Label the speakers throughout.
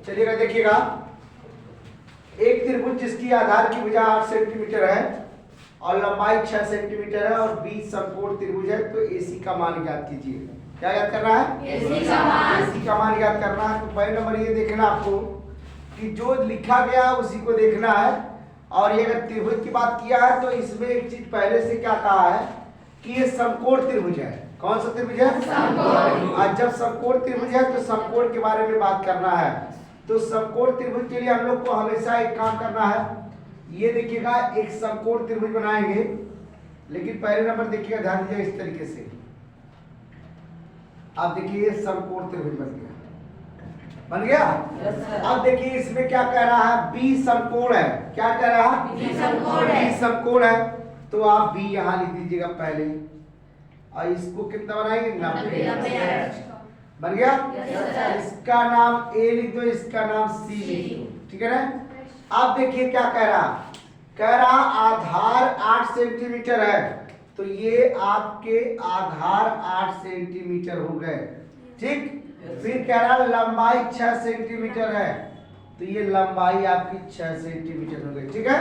Speaker 1: चलिएगा देखिएगा, एक त्रिभुज जिसकी आधार की भुजा 8 सेंटीमीटर है और लंबाई 6 सेंटीमीटर है और बीच समकोण त्रिभुज है, तो AC का मान ज्ञात कीजिए। क्या याद करना है? AC का मान ज्ञात करना है। तो पहले नंबर ये देखना आपको कि जो लिखा गया उसी को देखना है। और ये अगर त्रिभुज की बात किया है तो इसमें एक चीज पहले से क्या कहा है कि ये समकोण त्रिभुज है। कौन सा त्रिभुज है? समकोण। और जब समकोण त्रिभुज है तो समकोण के बारे में बात करना है। तो समकोण त्रिभुज के लिए हम लोग को हमेशा एक काम करना है, ये देखिएगा एक समकोण त्रिभुज बनाएंगे, लेकिन पहले नंबर देखिएगा, ध्यान दीजिए इस तरीके से। अब देखिए समकोण त्रिभुज बन गया। अब देखिए इसमें क्या कह रहा है, बी समकोण है। क्या कह रहा है? बी समकोण है। तो आप बी यहां लिख दीजिएगा पहले, और इसको कितना बनाएंगे? 90 बन गया। इसका नाम ए लिख दो, इसका नाम सी लिख दो, ठीक है ना। अब देखिए क्या कह रहा आधार 8 सेंटीमीटर है, तो ये आपके आधार 8 सेंटीमीटर हो गए, ठीक। फिर कह रहा लंबाई 6 सेंटीमीटर है, तो ये लंबाई आपकी 6 सेंटीमीटर हो गई, ठीक है।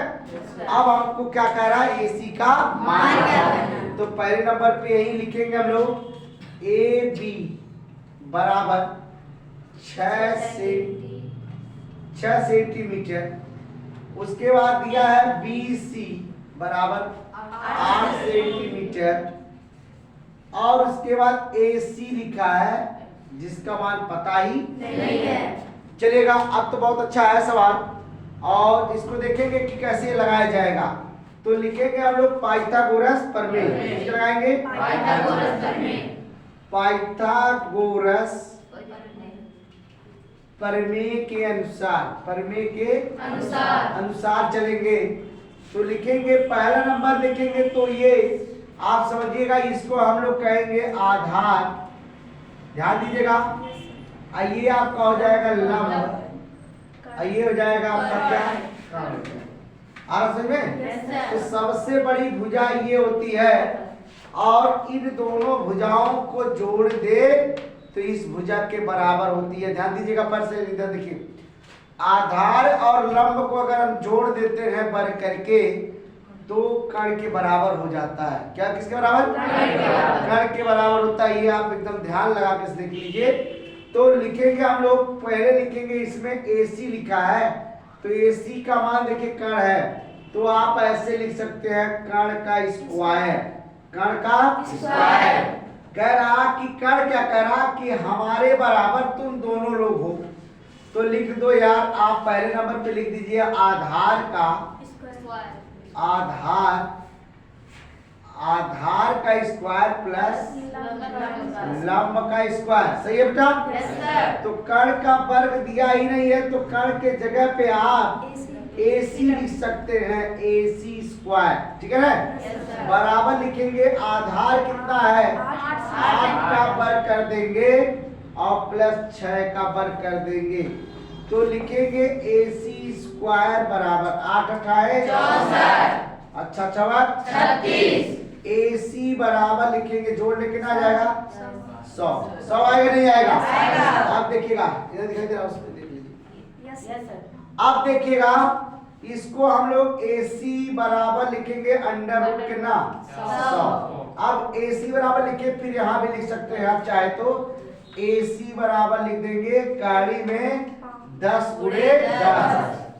Speaker 1: अब आपको क्या कह रहा है? AC का मान। तो पहले नंबर पे यही लिखेंगे हम लोग, AB बराबर 6 सेंटीमीटर। उसके बाद दिया है BC बराबर 8 सेंटीमीटर, और उसके बाद AC लिखा है जिसका मान पता ही नहीं है। चलिएगा, अब तो बहुत अच्छा है सवाल, और इसको देखेंगे कि कैसे लगाया जाएगा। तो लिखेंगे हम लोग पाइथागोरस प्रमेय। क्या लगाएंगे? पाइथागोरस प्रमेय के अनुसार चलेंगे। तो लिखेंगे पहला नंबर देखेंगे तो ये आप समझिएगा, इसको हम लोग कहेंगे आधार। ध्यान दीजिएगा, ये आपका हो जाएगा लंब, ये हो जाएगा आपका क्या? आ रहा समझ में? तो सबसे बड़ी भुजा ये होती है, और इन दोनों भुजाओं को जोड़ दे तो इस भुजा के बराबर होती है। ध्यान दीजिएगा, पर से इधर देखिए, आधार और लंब को अगर हम जोड़ देते हैं वर्ग करके तो कर्ण के बराबर हो जाता है। क्या किसके बराबर? कर्ण के बराबर होता है। ये आप एकदम ध्यान लगा के देख लीजिए। तो लिखेंगे हम लोग, पहले लिखेंगे इसमें AC लिखा है, तो AC का मान देखिए कर्ण है, तो आप ऐसे लिख सकते हैं कर्ण का स्क्वायर। कर्ण का स्क्वायर कह रहा कि कर्ण क्या कह रहा कि हमारे बराबर तुम दोनों लोग हो, तो लिख दो यार, आप पहले नंबर पे लिख दीजिए आधार का स्क्वायर प्लस लंब का स्क्वायर। सही है बेटा? तो कर्ण का वर्ग दिया ही नहीं है, तो कर्ण के जगह पे आप AC लिख सकते हैं, AC स्क्वायर, ठीक है ना। बराबर लिखेंगे, आधार कितना है? 8 का वर्ग कर देंगे और प्लस 6 का वर्ग कर देंगे, तो लिखेंगे AC स्क्वायर बराबर 8 अठाए 64। अच्छा 36। AC बराबर लिखेंगे, जोड़ लेके ना जाएगा 100 आएगा नहीं आएगा? अब देखिएगा, इधर दिखाई दे रहा है, उसमें देख लीजिए। अब देखिएगा, इसको हम लोग AC बराबर लिखेंगे अंडर रूट के ना 100। अब AC बराबर लिखे, फिर यहाँ भी लिख सकते हैं आप चाहे तो, AC बराबर लिख देंगे गाड़ी में 10 गुणे 10,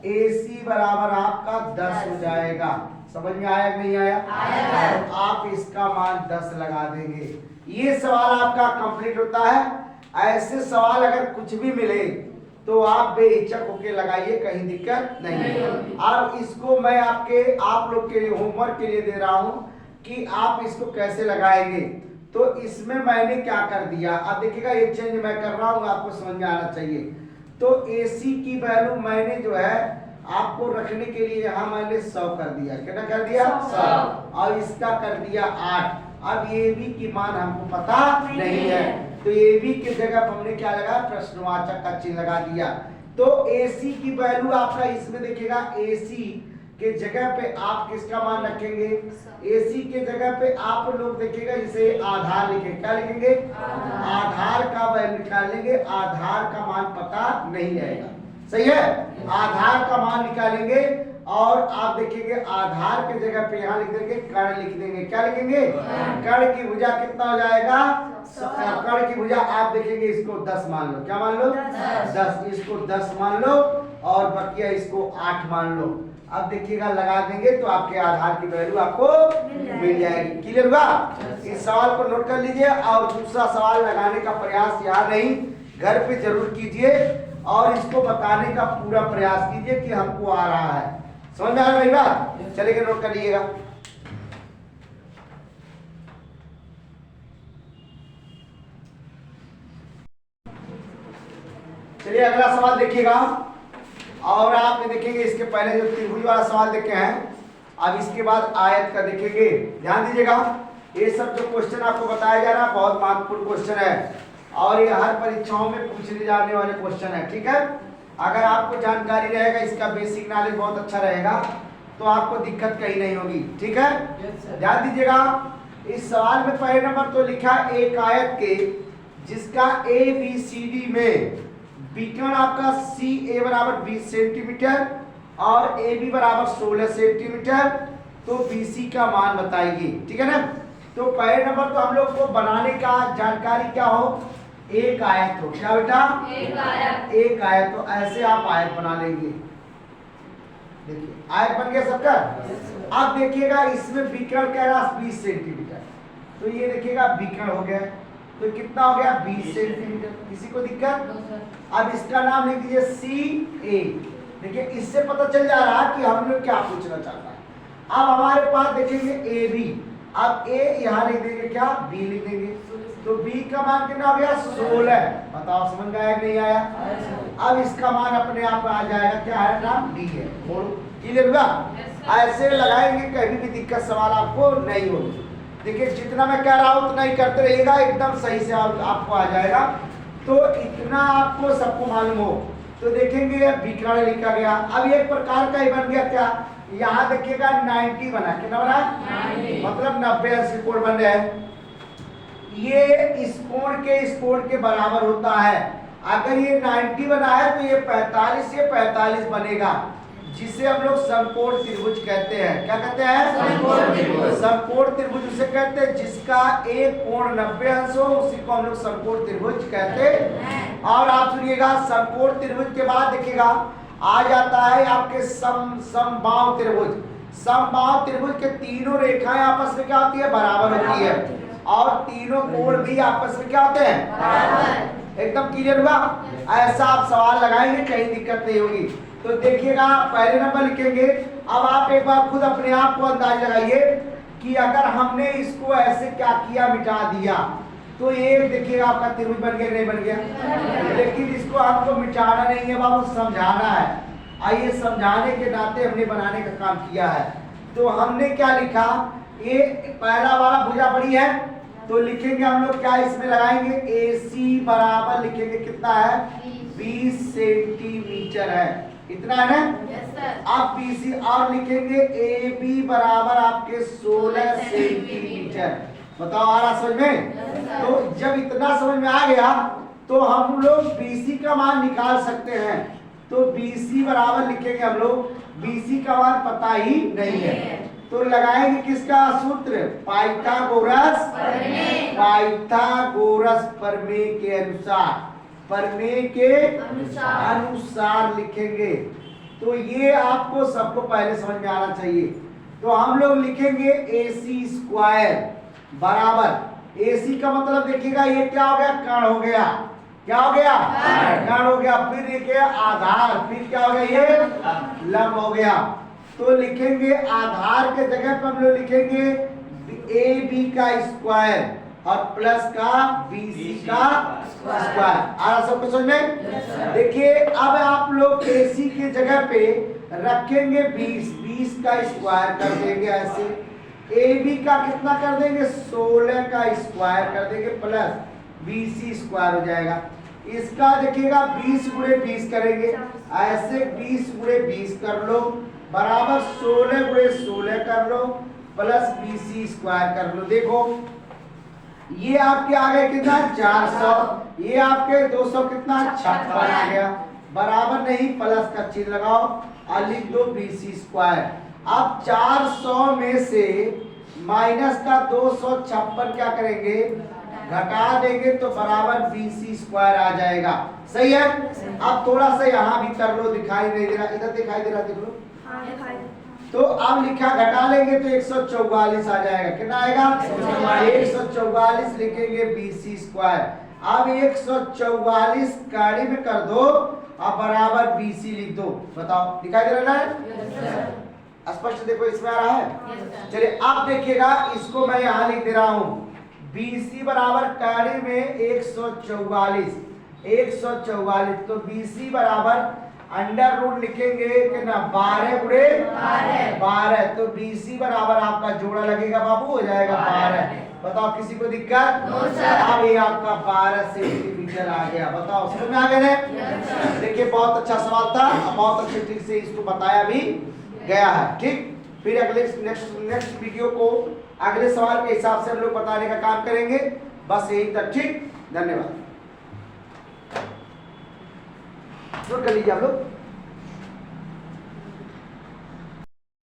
Speaker 1: AC बराबर आपका 10 हो जाएगा। समझ में आया कि नहीं आया? तो आप इसका मान 10 लगा देंगे। ये सवाल आपका कंप्लीट होता है। ऐसे सवाल अगर कुछ भी मिले तो आप बेहिचक होके लगाइए, कहीं दिक्कत नहीं है। अब इसको मैं आप लोग के लिए होमवर्क के लिए दे रहा हूं कि आप इसको कैसे लगाएंगे। तो इसमें मैंने क्या कर दिया, अब देखिएगा, ये चेंज मैं कर रहा हूं, आपको समझ में आना चाहिए। तो AC की वैल्यू मैंने जो है आपको रखने के लिए यहाँ मैंने 100 कर दिया। कितना कर दिया? 100। और इसका कर दिया 8। अब AB की मान हमको पता नहीं है, तो AB की जगह हमने क्या लगा? प्रश्नवाचक का चिन्ह लगा दिया। तो AC की वैल्यू आपका इसमें देखिएगा, AC के जगह पे आप किसका मान रखेंगे? AC के जगह पे आप लोग देखिएगा, जिसे आधार लिखेंगे। क्या लिखेंगे? आधार का वैल्यू निकालेंगे। आधार का मान पता नहीं रहेगा, सही है। आधार का मान निकालेंगे और आप देखेंगे आधार के जगह पे यहाँ लिख देंगे कर्ण लिख देंगे। क्या लिखेंगे? कर्ण की भुजा कितना हो जाएगा? कर्ण की भुजा आप देखेंगे इसको 10 मान लो। क्या मान लो? 10। इसको 10 मान लो और बकिया इसको 8 मान लो। अब देखिएगा लगा देंगे तो आपके आधार की वैल्यू आपको मिल जाएगी। क्लियर हुआ? इस सवाल को नोट कर लीजिए और दूसरा सवाल लगाने का प्रयास यहाँ नहीं, घर पे जरूर कीजिए और इसको बताने का पूरा प्रयास कीजिए कि हमको आ रहा है। समझ में आ रहा है भाई बात? चलिए नोट कर लीजिएगा। चलिए अगला सवाल देखिएगा और आप देखेंगे इसके पहले जो त्रिभुज वाला सवाल देखे हैं, अब इसके बाद आयत का देखेंगे। ध्यान दीजिएगा, ये सब जो क्वेश्चन आपको बताया जा रहा है बहुत महत्वपूर्ण क्वेश्चन है और ये हर परीक्षाओं में पूछे जाने वाले क्वेश्चन है। ठीक है, अगर आपको जानकारी रहेगा, इसका बेसिक नॉलेज बहुत अच्छा रहेगा तो आपको दिक्कत कहीं नहीं होगी। ठीक है, ध्यान दीजिएगा। इस सवाल में पहले नंबर तो लिखा एक आयत के जिसका ABCD में विकर्ण आपका CA बराबर 20 सेंटीमीटर और AB बराबर 16 सेंटीमीटर, तो BC का मान बताइए। ठीक है ना, तो पहले नंबर तो हम लोग को बनाने का जानकारी क्या हो, एक आयत हो। क्या बेटा? एक आयत। तो ऐसे आप आयत बना लेंगे। देखिए आयत बन गया सबका। अब देखिएगा इसमें विकर्ण कह रहा 20 सेंटीमीटर, तो ये देखिएगा विकर्ण हो गया, तो कितना हो गया? 20 सेंटीमीटर। किसी को दिक्कत? अब इसका नाम लिख दीजिए CA। देखिए इससे पता चल जा रहा है कि हम लोग क्या पूछना चाहता है। अब हमारे पास देखेंगे AB, अब A यहाँ लिख देंगे, क्या B लिख देंगे, तो B का मान कितना हो गया? 16। बताओ समझ में आया कि नहीं आया? अब इसका मान अपने आप आ जाएगा, क्या है? नाम D है। क्लियर हुआ? ऐसे लगाएंगे कभी भी दिक्कत सवाल आपको नहीं होगी। देखिए जितना मैं कह रहा हूँ उतना ही करते रहिएगा, एकदम सही से आपको आ जाएगा। तो इतना आपको सबको मालूम हो तो देखेंगे विकर्ण लिखा गया। अब एक प्रकार का ही बन गया, क्या यहाँ देखिएगा 90 बना, कितना बना? 90। मतलब 90 अंश कोण बन रहा है। ये इस कोण के बराबर होता है। अगर ये 90 बना है तो ये 45 से 45 बनेगा, जिसे हम लोग समकोण त्रिभुज कहते हैं। क्या कहते हैं? समकोण त्रिभुज। समकोण त्रिभुज उसे कहते हैं जिसका एक कोण 90 अंश हो, उसी को हम लोग समकोण त्रिभुज कहते हैं। और आप सुनिएगा समकोण त्रिभुज के बाद देखिएगा आ जाता है आपके समबाहु त्रिभुज। समबाहु त्रिभुज के तीनों रेखाएं आपस में क्या होती है? बराबर होती है और तीनों कोण भी आपस में क्या होते हैं? बराबर। एकदम क्लियर हुआ? ऐसा आप सवाल लगाएंगे कहीं दिक्कत नहीं होगी। तो देखिएगा पहले नंबर लिखेंगे। अब आप एक बार खुद अपने आप को अंदाज लगाइए कि अगर हमने इसको ऐसे क्या किया, मिटा दिया, तो ये देखिएगा आपका त्रिभुज बन गया नहीं बन गया? लेकिन इसको आपको मिटाना नहीं है बाबू, समझाना है। आइए समझाने के नाते हमने बनाने का काम किया है। तो हमने क्या लिखा, ये पहला वाला भुजा बड़ी है तो लिखेंगे हम लोग क्या इसमें लगाएंगे, AC बराबर लिखेंगे कितना है? 20 सेंटीमीटर है। इतना है ना?
Speaker 2: Yes sir.
Speaker 1: अब BC और लिखेंगे AB बराबर आपके 16 सेंटीमीटर। बताओ आ रहा समझ में? तो जब इतना समझ में आ गया तो हम लोग BC का मान निकाल सकते हैं। तो BC बराबर लिखेंगे हम लोग, BC का मान पता ही नहीं है तो लगाएंगे किसका सूत्र? पाइथागोरस प्रमेय के अनुसार, प्रमेय के अनुसार लिखेंगे। तो ये आपको सबको पहले समझ में आना चाहिए। तो हम लोग लिखेंगे AC स्क्वायर बराबर, AC का मतलब देखिएगा ये क्या हो गया? कर्ण हो गया। क्या हो गया? कर्ण हो गया। फिर देखिए आधार, फिर क्या हो गया? ये लंब हो गया। तो लिखेंगे आधार के जगह पर हम लोग लिखेंगे AB का स्क्वायर और प्लस का BC का स्क्वायर। आ रहा सबको समझ में? देखिए अब आप लोग AC के जगह पे रखेंगे 20 का स्क्वायर कर देंगे ऐसे। AB का कितना कर देंगे? 16 का स्क्वायर कर देंगे प्लस BC स्क्वायर हो जाएगा। इसका देखिएगा 20 गुणे 20 करेंगे ऐसे, 20 गुणे 20 कर लो बराबर 16 गुणे 16 कर लो प्लस BC स्क्वायर कर लो। देखो ये आपके आ गए कितना? 400, ये आपके 200 कितना? 56 आ गया। बराबर नहीं प्लस का चिन्ह लगाओ और लिख दो BC स्क्वायर। अब 400 में से माइनस का 256 क्या करेंगे, घटा देंगे तो बराबर BC स्क्वायर आ जाएगा। सही है। अब थोड़ा सा यहाँ भी कर लो, दिखाई नहीं दे रहा, इधर दिखाई दे रहा, देख लो। तो अब लिखा घटा लेंगे तो 144 आ जाएगा। कितना आएगा? 144 लिखेंगे BC स्क्वायर। अब 144 गाड़ी में कर दो अब बराबर BC लिख दो। बताओ दिखाई दे रहा है? स्पष्ट देखो इसमें आ रहा है। चलिए अब देखिएगा, इसको मैं यहाँ लिख दे रहा हूँ BC बराबर गाड़ी में 144 तो BC बराबर अंडर रूट लिखेंगे कितना, 12 गुणे 12 तो BC बराबर आपका जोड़ा लगेगा बाबू, हो जाएगा 12। बताओ किसी को दिक्कत? अब ये आपका 12 सेंटीमीटर आ गया। बताओ समझ में आ गया ना? देखिए बहुत अच्छा सवाल था, बहुत अच्छे ठीक से इसको बताया भी गया है। ठीक, फिर अगले नेक्स्ट वीडियो को अगले सवाल के हिसाब से हम लोग बताने का काम करेंगे। बस यही तक। ठीक, धन्यवाद। नोट कर लीजिए आप लोग।